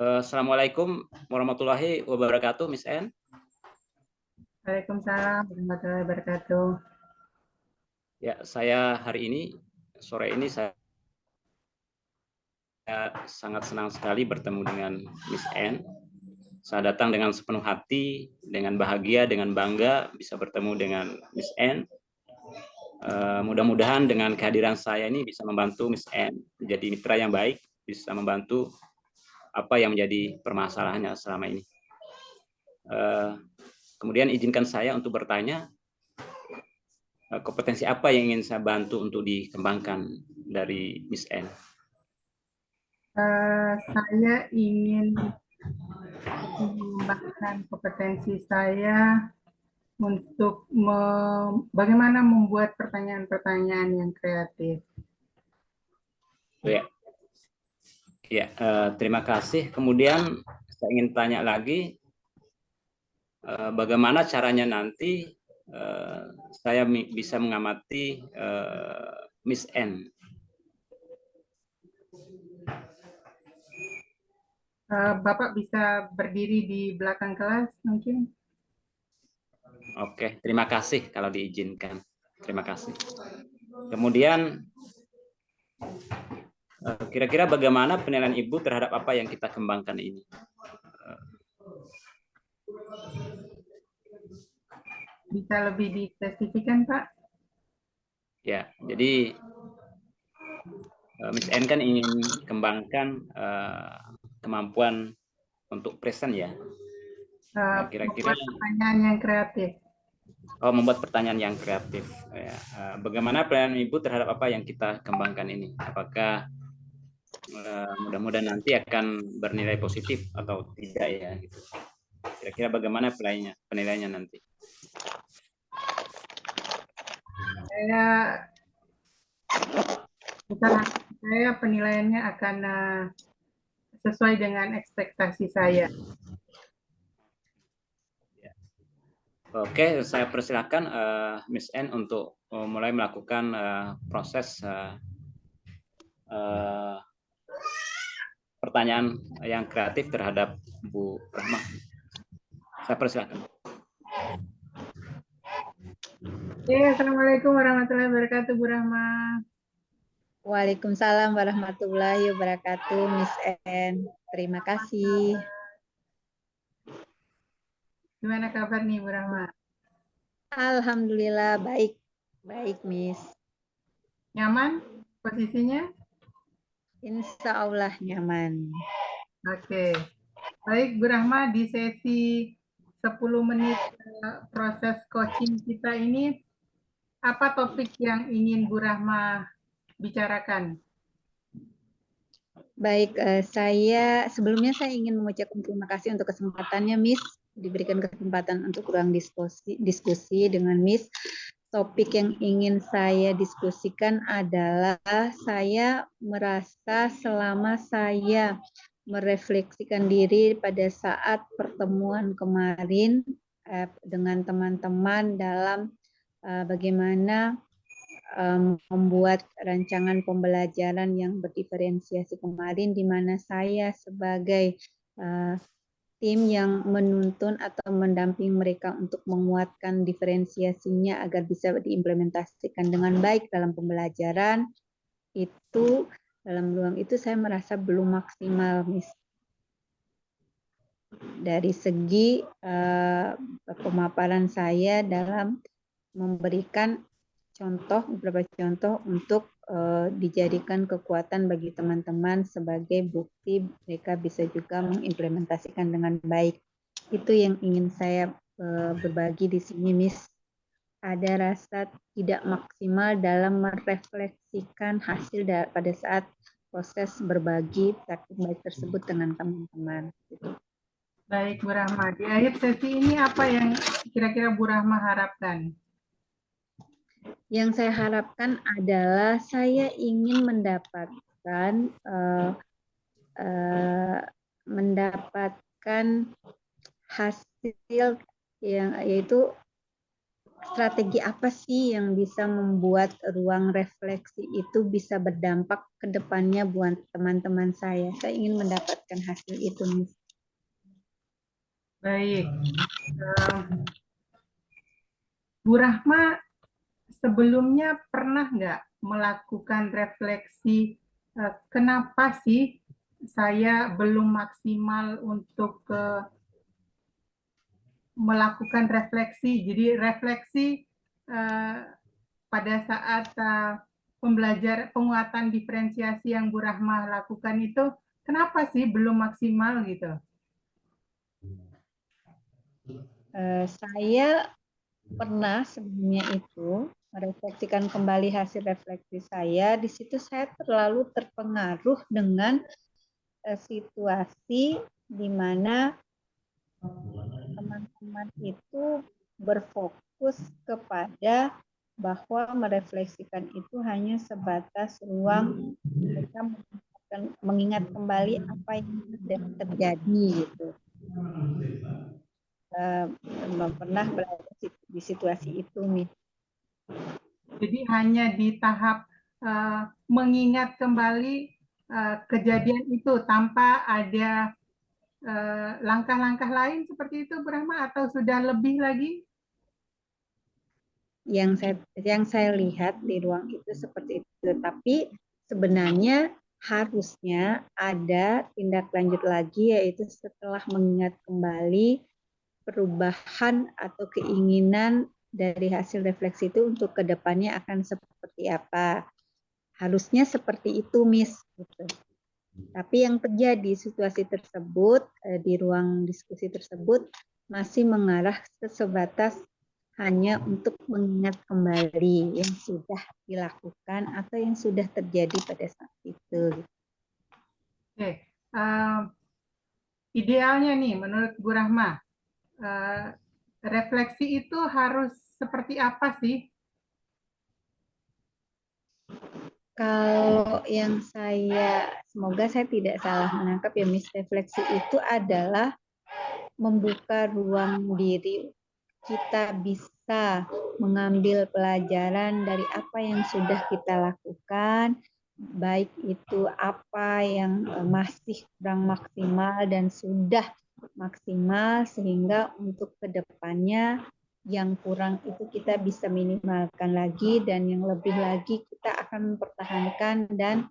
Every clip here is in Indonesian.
Assalamualaikum warahmatullahi wabarakatuh, Miss N. Waalaikumsalam warahmatullahi wabarakatuh. Ya, saya hari ini, sore ini saya sangat senang sekali bertemu dengan Miss N. Saya datang dengan sepenuh hati, dengan bahagia, dengan bangga bisa bertemu dengan Miss N. Mudah-mudahan dengan kehadiran saya ini bisa membantu Miss N menjadi mitra yang baik, bisa membantu apa yang menjadi permasalahannya selama ini. Kemudian izinkan saya untuk bertanya, kompetensi apa yang ingin saya bantu untuk dikembangkan dari Miss N? Saya ingin mengembangkan kompetensi saya untuk bagaimana membuat pertanyaan-pertanyaan yang kreatif. Ya, ya, terima kasih. Kemudian saya ingin tanya lagi, bagaimana caranya nanti saya bisa mengamati Miss N? Bapak bisa berdiri di belakang kelas mungkin? Oke, terima kasih kalau diizinkan. Terima kasih. Kemudian kira-kira bagaimana penilaian Ibu terhadap apa yang kita kembangkan ini? Bisa lebih dispesifikan, Pak? Ya, jadi Miss N kan ingin kembangkan kemampuan untuk present ya. Kira-kira Membuat pertanyaan yang kreatif. membuat pertanyaan yang kreatif. Ya. Bagaimana penilaian Ibu terhadap apa yang kita kembangkan ini? Apakah mudah-mudahan nanti akan bernilai positif atau tidak ya? Gitu. Kira-kira bagaimana penilaiannya nanti? Saya Bukan saya penilaiannya akan sesuai dengan ekspektasi saya. Oke, saya persilakan Miss N untuk mulai melakukan proses pertanyaan yang kreatif terhadap Bu Rahma. Saya persilakan. Assalamualaikum warahmatullahi wabarakatuh, Bu Rahma. Waalaikumsalam warahmatullahi wabarakatuh, Miss N. Terima kasih. Gimana kabar nih, Bu Rahma? Alhamdulillah baik, baik, Miss. Nyaman posisinya? Insya Allah nyaman. Oke. Baik, Bu Rahma, di sesi 10 menit proses coaching kita ini, apa topik yang ingin Bu Rahma bicarakan? Baik, sebelumnya saya ingin mengucapkan terima kasih untuk kesempatannya, Miss. Diberikan kesempatan untuk ruang diskusi dengan Miss. Topik yang ingin saya diskusikan adalah saya merasa selama saya merefleksikan diri pada saat pertemuan kemarin dengan teman-teman dalam bagaimana membuat rancangan pembelajaran yang berdiferensiasi kemarin, di mana saya sebagai tim yang menuntun atau mendamping mereka untuk menguatkan diferensiasinya agar bisa diimplementasikan dengan baik dalam pembelajaran, itu dalam ruang itu saya merasa belum maksimal, Miss. Dari segi pemaparan saya dalam memberikan beberapa contoh untuk dijadikan kekuatan bagi teman-teman sebagai bukti mereka bisa juga mengimplementasikan dengan baik. Itu yang ingin saya berbagi di sini, Miss. Ada rasa tidak maksimal dalam merefleksikan hasil pada saat proses berbagi praktik baik tersebut dengan teman-teman. Baik, Bu Rahma. Di akhir sesi ini apa yang kira-kira Bu Rahma harapkan? Yang saya harapkan adalah saya ingin mendapatkan hasil yang yaitu strategi apa sih yang bisa membuat ruang refleksi itu bisa berdampak ke depannya buat teman-teman saya. Saya ingin mendapatkan hasil itu, Miss. Baik. Bu Rahma sebelumnya pernah nggak melakukan refleksi kenapa sih saya belum maksimal untuk melakukan refleksi. Jadi refleksi pada saat penguatan diferensiasi yang Bu Rahma lakukan itu, kenapa sih belum maksimal gitu? Saya pernah sebelumnya itu merefleksikan kembali hasil refleksi saya. Di situ saya terlalu terpengaruh dengan situasi di mana teman-teman itu berfokus kepada bahwa merefleksikan itu hanya sebatas ruang mereka mengingat kembali apa yang sudah terjadi gitu. Belum pernah berada di situasi itu nih. Jadi hanya di tahap mengingat kembali kejadian itu tanpa ada langkah-langkah lain seperti itu, Bu Rahma, atau sudah lebih lagi? Yang saya lihat di ruang itu seperti itu, tapi sebenarnya harusnya ada tindak lanjut lagi, yaitu setelah mengingat kembali perubahan atau keinginan dari hasil refleksi itu untuk kedepannya akan seperti apa. Harusnya seperti itu, Miss. Gitu. Tapi yang terjadi situasi tersebut di ruang diskusi tersebut masih mengarah ke sebatas hanya untuk mengingat kembali yang sudah dilakukan atau yang sudah terjadi pada saat itu. Oke, idealnya nih menurut Bu Rahma, refleksi itu harus seperti apa sih? Kalau yang semoga saya tidak salah menangkap ya, Miss, refleksi itu adalah membuka ruang diri kita bisa mengambil pelajaran dari apa yang sudah kita lakukan, baik itu apa yang masih kurang maksimal dan sudah maksimal, sehingga untuk kedepannya yang kurang itu kita bisa minimalkan lagi, dan yang lebih lagi kita akan mempertahankan dan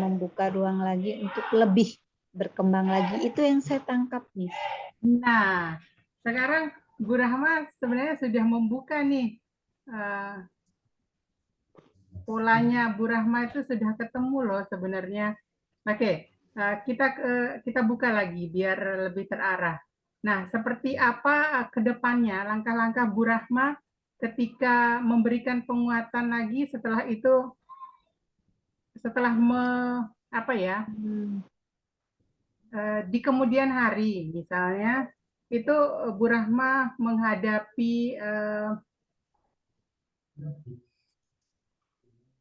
membuka ruang lagi untuk lebih berkembang lagi. Itu yang saya tangkap, Miss. Nah, sekarang Bu Rahma sebenarnya sudah membuka nih polanya. Bu Rahma itu sudah ketemu loh sebenarnya. Oke, kita buka lagi biar lebih terarah. Nah, seperti apa ke depannya langkah-langkah Bu Rahma ketika memberikan penguatan lagi setelah itu, setelah di kemudian hari, misalnya itu Bu Rahma menghadapi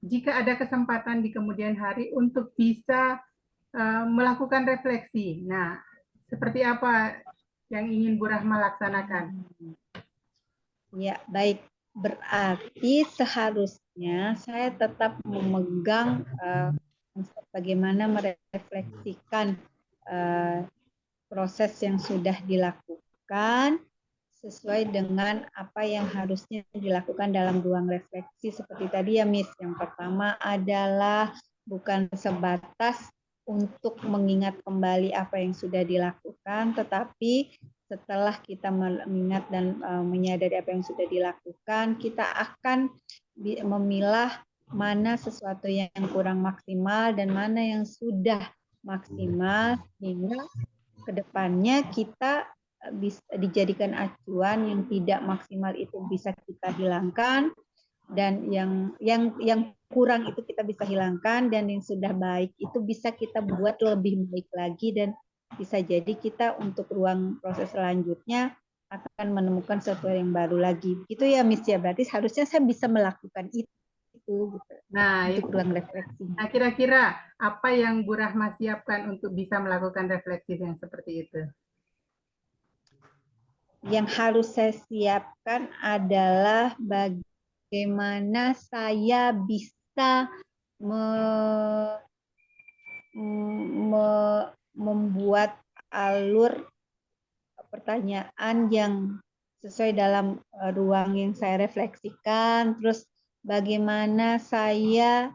jika ada kesempatan di kemudian hari untuk bisa melakukan refleksi. Nah, seperti apa yang ingin Bu Rahma laksanakan? Ya, baik. Berarti seharusnya saya tetap memegang bagaimana merefleksikan proses yang sudah dilakukan sesuai dengan apa yang harusnya dilakukan dalam ruang refleksi seperti tadi ya, Miss. Yang pertama adalah bukan sebatas untuk mengingat kembali apa yang sudah dilakukan, tetapi setelah kita mengingat dan menyadari apa yang sudah dilakukan, kita akan memilah mana sesuatu yang kurang maksimal dan mana yang sudah maksimal, sehingga kedepannya kita bisa dijadikan acuan yang tidak maksimal itu bisa kita hilangkan, dan yang kurang itu kita bisa hilangkan, dan yang sudah baik itu bisa kita buat lebih baik lagi, dan bisa jadi kita untuk ruang proses selanjutnya akan menemukan sesuatu yang baru lagi. Gitu ya, Miss ya. Berarti harusnya saya bisa melakukan itu gitu, Nah, untuk ruang refleksi. Nah, kira-kira apa yang Bu Rahma siapkan untuk bisa melakukan refleksi yang seperti itu? yang harus saya siapkan adalah bagaimana saya bisa membuat alur pertanyaan yang sesuai dalam ruang yang saya refleksikan, terus bagaimana saya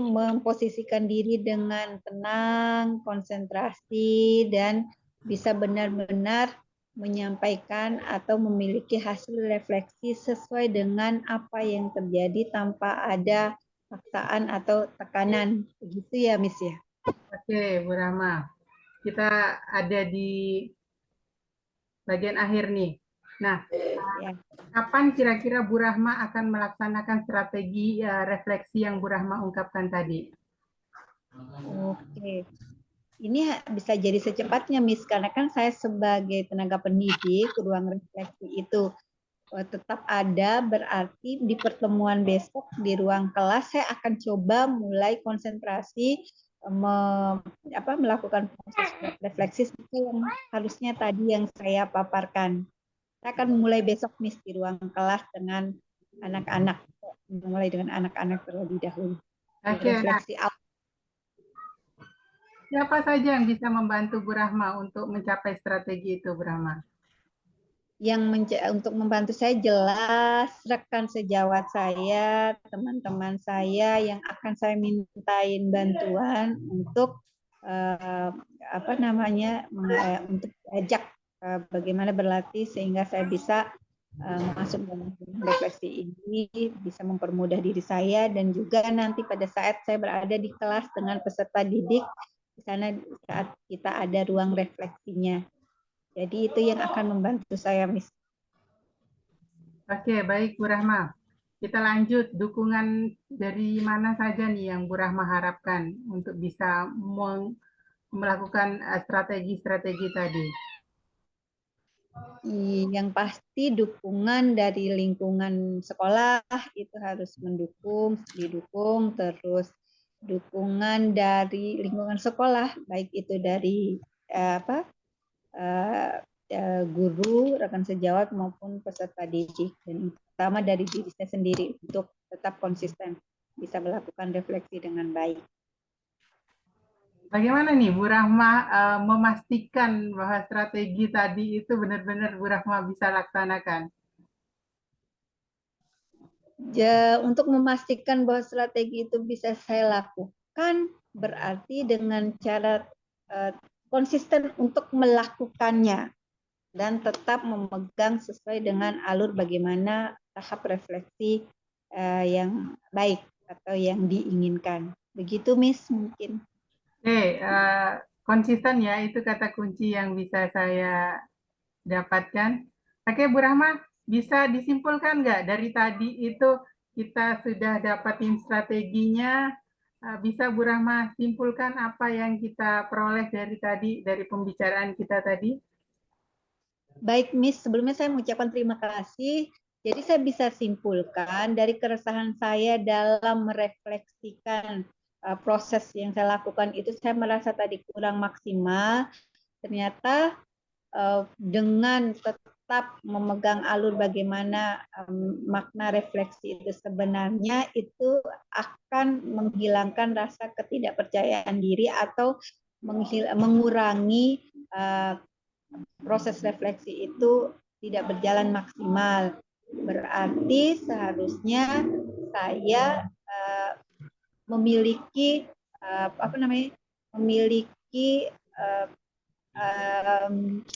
memposisikan diri dengan tenang, konsentrasi, dan bisa benar-benar menyampaikan atau memiliki hasil refleksi sesuai dengan apa yang terjadi tanpa ada paksaan atau tekanan. Begitu ya, Miss ya? Oke, Bu Rahma. Kita ada di bagian akhir nih. Nah, Ya. kapan kira-kira Bu Rahma akan melaksanakan strategi refleksi yang Bu Rahma ungkapkan tadi? Oke. Ini bisa jadi secepatnya, Miss, karena kan saya sebagai tenaga pendidik, ruang refleksi itu tetap ada, berarti di pertemuan besok di ruang kelas saya akan coba mulai konsentrasi melakukan proses refleksi seperti yang harusnya tadi yang saya paparkan. Saya akan mulai besok, Miss, di ruang kelas dengan anak-anak, mulai dengan anak-anak terlebih dahulu. Oke, Refleksi siapa saja yang bisa membantu Bu Rahma untuk mencapai strategi itu, Bu Rahma? Untuk membantu saya jelas rekan sejawat saya, teman-teman saya yang akan saya mintain bantuan untuk untuk ajak bagaimana berlatih sehingga saya bisa masuk dalam refleksi ini, bisa mempermudah diri saya, dan juga nanti pada saat saya berada di kelas dengan peserta didik, di sana saat kita ada ruang refleksinya. Jadi itu yang akan membantu saya, Miss. Oke, baik Bu Rahma. Kita lanjut, dukungan dari mana saja nih yang Bu Rahma harapkan untuk bisa melakukan strategi-strategi tadi? Yang pasti dukungan dari lingkungan sekolah itu harus didukung, terus dukungan dari lingkungan sekolah, baik itu dari guru, rekan sejawat maupun peserta didik, dan utama dari diri saya sendiri untuk tetap konsisten bisa melakukan refleksi dengan baik. Bagaimana nih Bu Rahma memastikan bahwa strategi tadi itu benar-benar Bu Rahma bisa laksanakan? Untuk memastikan bahwa strategi itu bisa saya lakukan, berarti dengan cara konsisten untuk melakukannya dan tetap memegang sesuai dengan alur bagaimana tahap refleksi yang baik atau yang diinginkan. Begitu, Miss, mungkin. Oke, konsisten ya, itu kata kunci yang bisa saya dapatkan. Oke, Bu Rahma, bisa disimpulkan nggak dari tadi itu kita sudah dapatin strateginya, bisa Bu Rahma simpulkan apa yang kita peroleh dari tadi, dari pembicaraan kita tadi? Baik, Miss, sebelumnya saya mengucapkan terima kasih. Jadi saya bisa simpulkan dari keresahan saya dalam merefleksikan proses yang saya lakukan itu, saya merasa tadi kurang maksimal. Ternyata dengan tetap memegang alur bagaimana makna refleksi itu sebenarnya, itu akan menghilangkan rasa ketidakpercayaan diri atau mengurangi proses refleksi itu tidak berjalan maksimal. Berarti seharusnya saya memiliki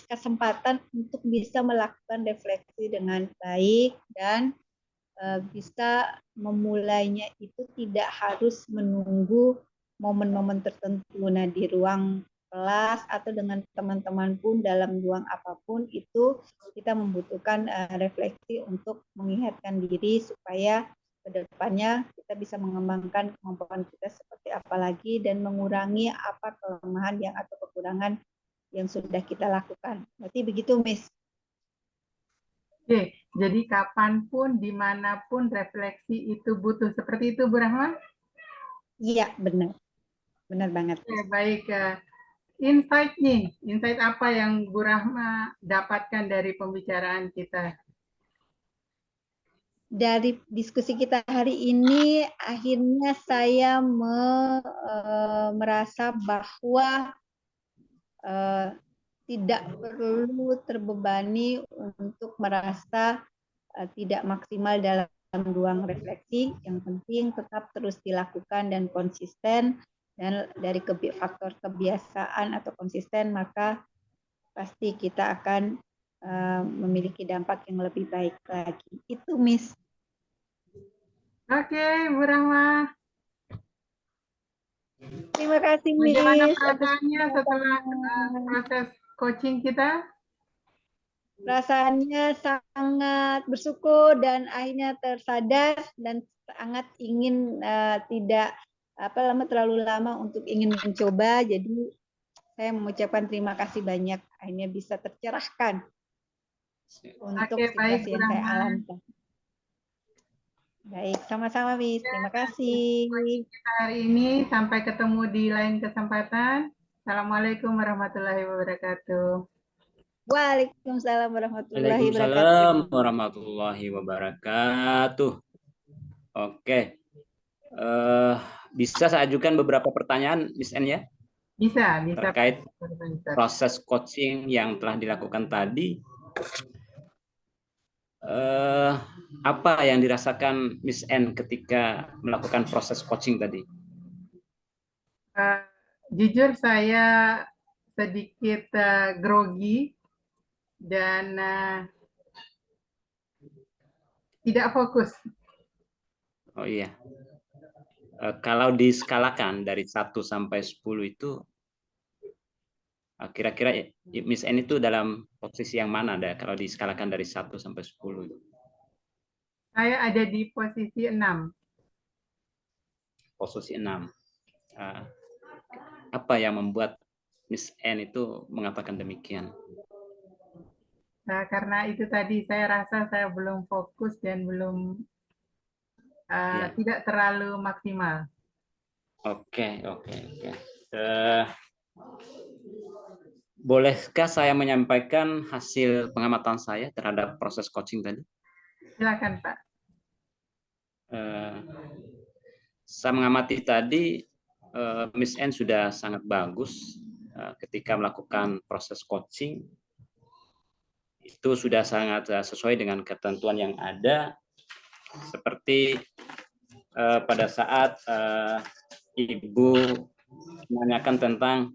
kesempatan untuk bisa melakukan refleksi dengan baik dan bisa memulainya itu tidak harus menunggu momen-momen tertentu. Nah, di ruang kelas atau dengan teman-teman pun dalam ruang apapun itu kita membutuhkan refleksi untuk mengingatkan diri supaya kedepannya kita bisa mengembangkan kemampuan kita seperti apa lagi dan mengurangi apa kelemahan yang atau kekurangan yang sudah kita lakukan. Berarti begitu, Miss. Oke, jadi kapanpun, dimanapun refleksi itu butuh. Seperti itu, Bu Rahma? Iya, benar. Benar banget. Oke, baik. insight nih, insight apa yang Bu Rahma dapatkan dari pembicaraan kita? Dari diskusi kita hari ini, akhirnya saya merasa bahwa tidak perlu terbebani untuk merasa tidak maksimal dalam ruang refleksi. Yang penting tetap terus dilakukan dan konsisten, dan dari faktor kebiasaan atau konsisten, maka pasti kita akan memiliki dampak yang lebih baik lagi. Itu, Miss. Oke, Bu Rahma. Terima kasih, Miss. Bagaimana perasaannya setelah proses coaching kita? Perasaannya sangat bersyukur dan akhirnya tersadar dan sangat ingin tidak terlalu lama untuk ingin mencoba. Jadi saya mengucapkan terima kasih banyak, akhirnya bisa tercerahkan untuk Oke, baik, situasi Bu yang saya Rahma. alami. Baik, sama-sama, Miss. Terima kasih. Kita hari ini sampai ketemu di lain kesempatan. Assalamualaikum warahmatullahi wabarakatuh. Waalaikumsalam warahmatullahi wabarakatuh. Waalaikumsalam warahmatullahi wabarakatuh. Oke. Bisa saya ajukan beberapa pertanyaan, Miss N ya? Bisa. Terkait proses coaching yang telah dilakukan tadi. Apa yang dirasakan Miss N ketika melakukan proses coaching tadi? Jujur saya sedikit grogi dan tidak fokus. Oh iya. Kalau diskalakan dari 1 sampai 10 itu, kira-kira Miss N itu dalam posisi yang mana kalau diskalakan dari 1 sampai 10? Saya ada di posisi 6. Posisi 6. Apa yang membuat Miss N itu mengatakan demikian? Nah, karena itu tadi saya rasa saya belum fokus dan belum tidak terlalu maksimal. Oke. Bolehkah saya menyampaikan hasil pengamatan saya terhadap proses coaching tadi? Silakan, Pak. Saya mengamati tadi Miss N sudah sangat bagus ketika melakukan proses coaching. Itu sudah sangat sesuai dengan ketentuan yang ada, seperti pada saat Ibu menanyakan tentang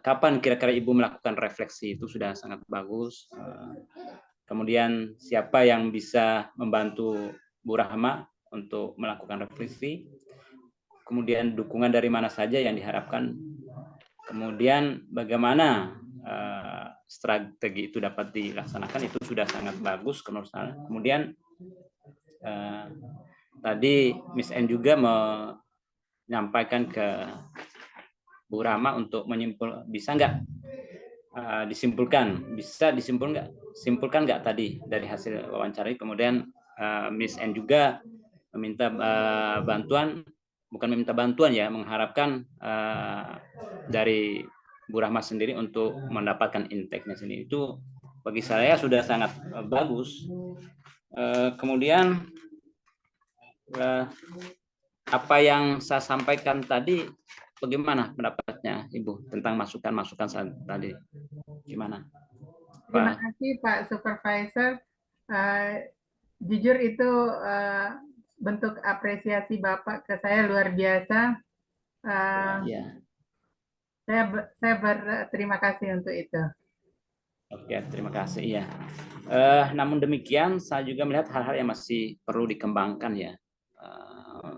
kapan kira-kira Ibu melakukan refleksi, itu sudah sangat bagus. Kemudian siapa yang bisa membantu Bu Rahma untuk melakukan refleksi, kemudian dukungan dari mana saja yang diharapkan, kemudian bagaimana strategi itu dapat dilaksanakan, itu sudah sangat bagus menurut saya. Kemudian tadi Miss N juga menyampaikan ke Bu Rahma untuk bisa nggak simpulkan nggak tadi dari hasil wawancara. Kemudian Miss N juga meminta mengharapkan dari Bu Rahma sendiri untuk mendapatkan intake-nya sendiri. Itu bagi saya sudah sangat bagus. Kemudian apa yang saya sampaikan tadi, bagaimana pendapatnya Ibu tentang masukan-masukan saya tadi? Gimana? Terima kasih Pak Supervisor. Jujur itu bentuk apresiasi Bapak ke saya luar biasa. Saya berterima kasih untuk itu. Oke, terima kasih. Iya. Namun demikian, saya juga melihat hal-hal yang masih perlu dikembangkan ya.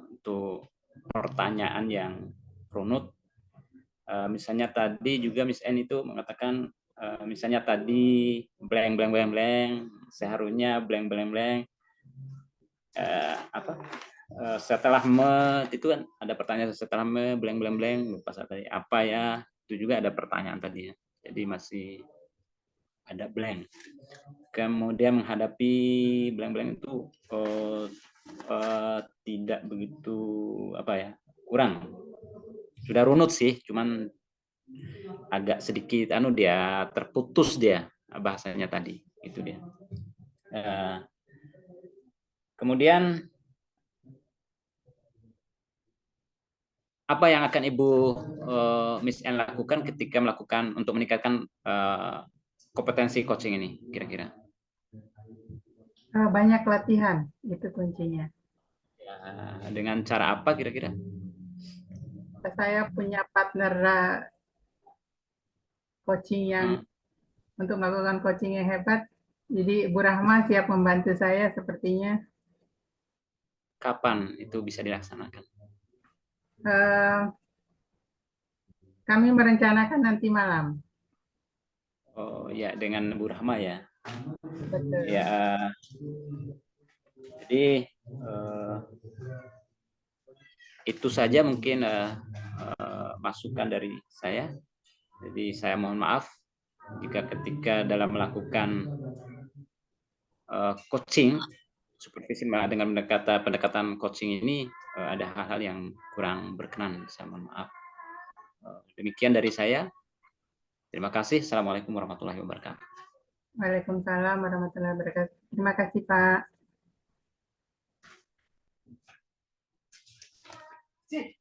Untuk pertanyaan yang runut. Misalnya tadi juga Miss N itu mengatakan, misalnya tadi blank, seharusnya blank. Setelah itu kan ada pertanyaan setelah blank, lupa tadi apa ya, itu juga ada pertanyaan tadi ya. Jadi masih ada blank. Kemudian menghadapi blank itu tidak begitu kurang. Sudah runut sih, cuman agak sedikit dia terputus dia bahasanya tadi, itu dia. Kemudian apa yang akan Ibu Miss N lakukan ketika untuk meningkatkan kompetensi coaching ini kira-kira? Banyak latihan, itu kuncinya. Ya, dengan cara apa kira-kira? Saya punya partner coaching yang untuk melakukan coaching yang hebat. Jadi Bu Rahma siap membantu saya sepertinya. Kapan itu bisa dilaksanakan? Kami merencanakan nanti malam. Oh ya, dengan Bu Rahma ya. Betul. Ya, jadi itu saja mungkin masukan dari saya. Jadi saya mohon maaf jika ketika dalam melakukan coaching supervisi dengan pendekatan coaching ini ada hal-hal yang kurang berkenan. Saya mohon maaf. Demikian dari saya. Terima kasih. Assalamualaikum warahmatullahi wabarakatuh. Waalaikumsalam warahmatullahi wabarakatuh. Terima kasih Pak.